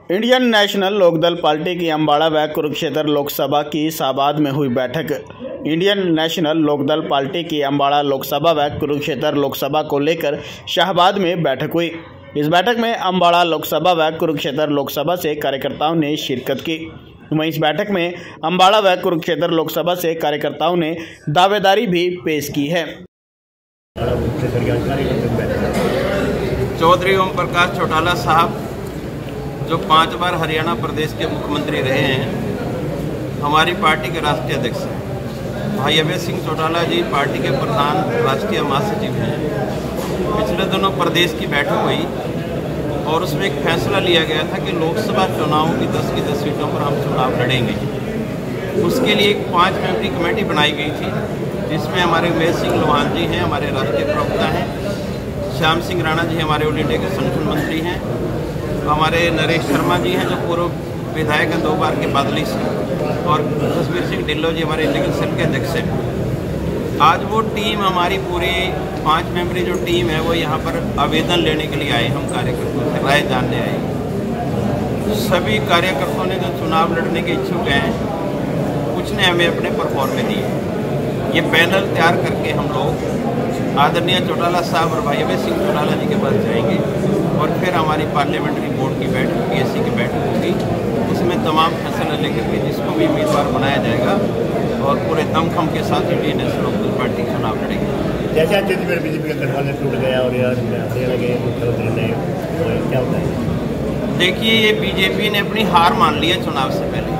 Indian national Lokdal party की अम्बाड़ा व कुरुक्षेत्र लोकसभा की शाहबाद में हुई बैठक। इंडियन नेशनल लोकदल पार्टी की अम्बाड़ा लोकसभा व कुरुक्षेत्र लोकसभा को लेकर शाहबाद में बैठक हुई। इस बैठक में अम्बाड़ा लोकसभा व कुरुक्षेत्र लोकसभा से कार्यकर्ताओं ने शिरकत की। वहीं इस बैठक में अम्बाड़ा व कुरुक्षेत्र लोकसभा से कार्यकर्ताओं ने दावेदारी भी पेश की है। चौधरी ओम प्रकाश चौटाला साहब जो 5 बार हरियाणा प्रदेश के मुख्यमंत्री रहे हैं, हमारी पार्टी के राष्ट्रीय अध्यक्ष हैं। भाई अभय सिंह चौटाला जी पार्टी के प्रधान राष्ट्रीय महासचिव हैं। पिछले दिनों प्रदेश की बैठक हुई और उसमें एक फैसला लिया गया था कि लोकसभा चुनावों की 10 सीटों पर हम चुनाव लड़ेंगे। उसके लिए एक 5 मेंबरी कमेटी बनाई गई थी, जिसमें हमारे उमेश सिंह लोहान जी हैं, हमारे राष्ट्रीय प्रवक्ता हैं, श्याम सिंह राणा जी हमारे ऑल इंडिया के संगठन मंत्री हैं, हमारे नरेश शर्मा जी हैं जो पूर्व विधायक हैं 2 बार के बादली से, और जसवीर सिंह ढिल्लो जी हमारे लीगल सेल के अध्यक्ष हैं। आज वो टीम हमारी पूरी 5 मेंबरी जो टीम है वो यहाँ पर आवेदन लेने के लिए आए। हम कार्यकर्ताओं से राय जानने आए। सभी कार्यकर्ताओं ने जो चुनाव लड़ने के इच्छुक हैं, कुछ ने हमें अपने परफॉर्मे दिए। ये पैनल तैयार करके हम लोग आदरणीय चौटाला साहब और भाई अभय सिंह चौटाला जी के पास जाएंगे और फिर हमारी पार्लियामेंट्री बोर्ड की बैठक, पीएससी की बैठक होगी। उसमें तमाम फैसला लेकर के जिसको भी उम्मीदवार बनाया जाएगा और पूरे दमखम के साथ इंडियन नेशनल लोकदल पार्टी चुनाव लड़ेगी। जैसे बीजेपी का गठबंधन टूट गया और यार लगे मुख्यमंत्री ने, तो क्या होता है? देखिए, ये बीजेपी ने अपनी हार मान ली है चुनाव से पहले।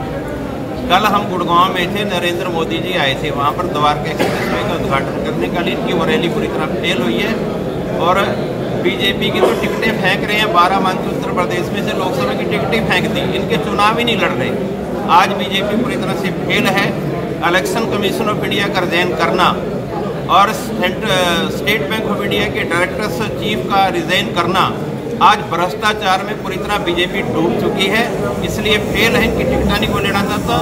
कल हम गुड़गांव में थे, नरेंद्र मोदी जी आए थे, वहाँ पर द्वारका एक्सप्रेसवे का उद्घाटन करने का लिए इनकी वो रैली पूरी तरह फेल हुई है। और बीजेपी की तो टिकटें फेंक रहे हैं, 12 मंत्री उत्तर प्रदेश में से लोकसभा की टिकटें फेंक दी, इनके चुनाव ही नहीं लड़ रहे। आज बीजेपी पूरी तरह से फेल है। इलेक्शन कमीशन ऑफ इंडिया का रिजाइन करना और स्टेट बैंक ऑफ इंडिया के डायरेक्टर चीफ का रिजाइन करना, आज भ्रष्टाचार में पूरी तरह बीजेपी डूब चुकी है, इसलिए फेल है। इनकी टिकट नहीं को लेना चाहता।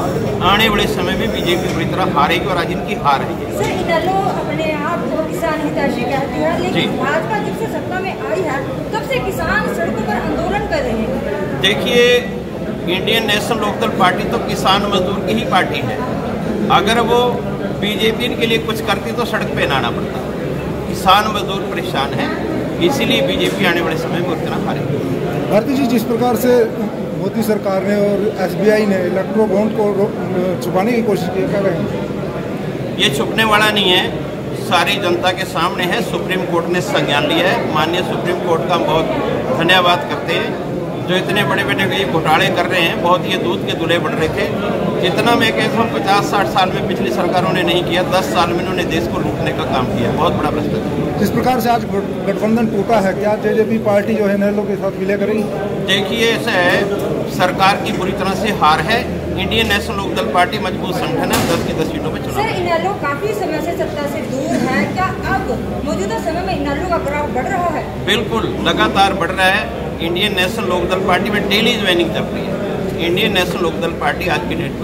आने वाले समय में बीजेपी पूरी तरह हारेगी और आज इनकी हार है। सर, इनेलो अपने आप को किसान हितैषी कहती है, लेकिन भाजपा जब से सत्ता में आई है तब से किसान सड़कों पर आंदोलन कर रहे हैं। देखिए, इंडियन नेशनल लोकदल पार्टी तो किसान मजदूर की ही पार्टी है। अगर वो बीजेपी के लिए कुछ करती तो सड़क पे ना आना पड़ता। किसान मजदूर परेशान है, इसीलिए बीजेपी आने वाले समय में उतना हारेगी। भारती जी, जिस प्रकार से मोदी सरकार ने और एसबीआई ने इलेक्ट्रो बॉन्ड को छुपाने की कोशिश की कर रहे हैं, ये छुपने वाला नहीं है, सारी जनता के सामने है। सुप्रीम कोर्ट ने संज्ञान लिया है। माननीय सुप्रीम कोर्ट का हम बहुत धन्यवाद करते हैं, जो इतने बड़े बड़े घोटाले कर रहे हैं। बहुत ये दूध के दूल्हे बढ़ रहे थे। जितना मैं कहता हूँ 50-60 साल में पिछली सरकारों ने नहीं किया, 10 साल में इन्होंने देश को लूटने का काम किया। बहुत बड़ा भ्रष्टाचार। जिस प्रकार से आज गठबंधन टूटा है, क्या जेजेपी पार्टी जो है नेलो के साथ विलय करेगी? देखिए, ऐसा है, सरकार की बुरी तरह से हार है। इंडियन नेशनल लोकदल पार्टी मजबूत संगठन है, 10 की 10 सीटों में चुनाव। सर, इनेलो काफी समय से सत्ता से दूर है, क्या अब मौजूदा समय में इनेलो का प्रभाव बढ़ रहा है? बिल्कुल, लगातार बढ़ रहा है। इंडियन नेशनल लोकदल पार्टी में डेली ज्वाइनिंग चल रही है। इंडियन नेशनल लोकदल पार्टी आज की डेट में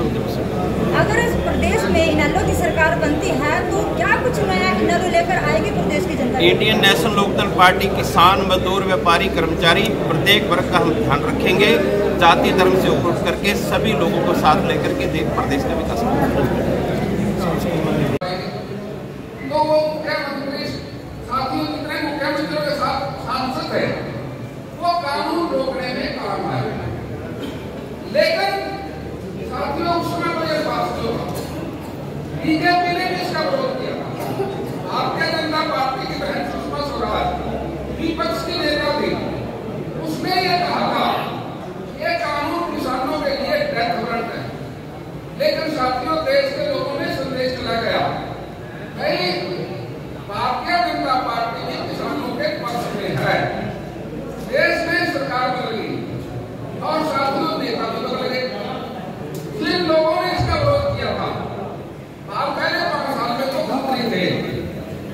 अगर इस प्रदेश में इनेलो की सरकार बनती है तो क्या कुछ नया इनेलो लेकर आएगी प्रदेश की जनता? इंडियन नेशनल लोकदल पार्टी किसान, मजदूर, व्यापारी, कर्मचारी, प्रत्येक वर्ग का हम ध्यान रखेंगे। जाति धर्म से ऊपर उठ करके सभी लोगों को साथ लेकर के प्रदेश का विकास करेंगे। लेकिन साथियों, उस समय मुझे साथियों बीजेपी ने भी इसका विरोध किया। भारतीय जनता पार्टी की बहन सुषमा स्वराज विपक्ष की नेता थी, उसने ये कहा था ये कानून किसानों के लिए डेथ वारंट है। लेकिन साथियों, देश के लोगों ने संदेश चला गया, भाई भारतीय जनता पार्टी भी किसानों के पक्ष में है। देश में सरकार बदल गई और साथियों नेता भी बदल गए। जिन लोगों ने इसका विरोध किया था, पहले 5 साल में तो मंत्री थे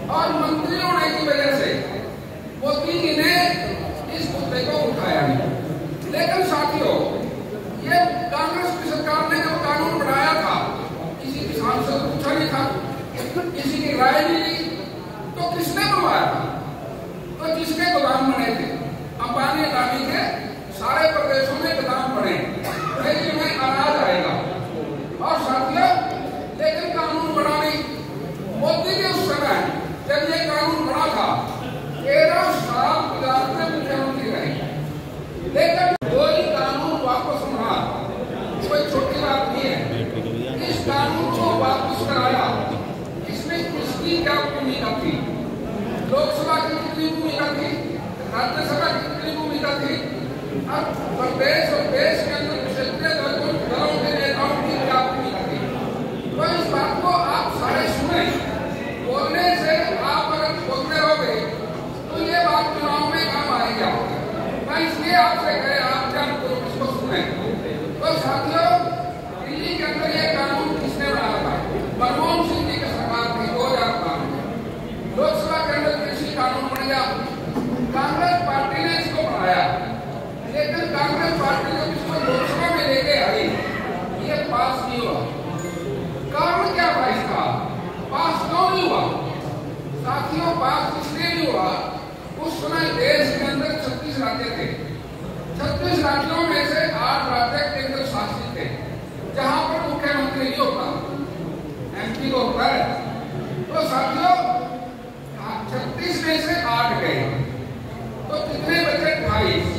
और मंत्री होने की वजह से मोदी जी ने इस मुद्दे को उठाया नहीं। लेकिन साथियों, ये कांग्रेस की सरकार ने जो कानून बनाया था, किसी किसान से पूछा नहीं था, किसी की राय नहीं ली, तो किसने बनवाया था? तो जिसके गोदाम बने थे, अंबानी अडानी के सारे प्रदेशों में गोदाम बने राज्यसभा की कितनी भूमिका थी, अब प्रदेश और देश के अंदर क्षेत्रीय दलों के नेताओं की क्या भूमिका थी। तो इस बात को आप सारे सुने, बोलने से आप अगर बोलते रहोगे तो ये बात चुनाव में काम आएगा। मैं इसलिए आपसे कहे आप जन को इसको सुने। तो साथियों, दिल्ली के अंदर ये कानून किसने बनाया था? मनमोहन सिंह जी की सरकार थी 2005 में। लोकसभा के अंदर कृषि कानून बन गया, कांग्रेस पार्टी ने इसको बनाया, लेकिन कांग्रेस पार्टी जब इसको लोकसभा में लेके आई ये पास नहीं हुआ। कारण क्या था इसका? पास क्यों नहीं हुआ? साथियों, पास इसलिए नहीं हुआ, उस समय देश के अंदर 36 राज्य थे। 36 राज्यों में से 8 राज्य केंद्र शासित थे, जहां पर मुख्यमंत्री नहीं होता, एमपी को होता है। तो साथियों, 36 में से 8 गए, तो कितने बचे? 28।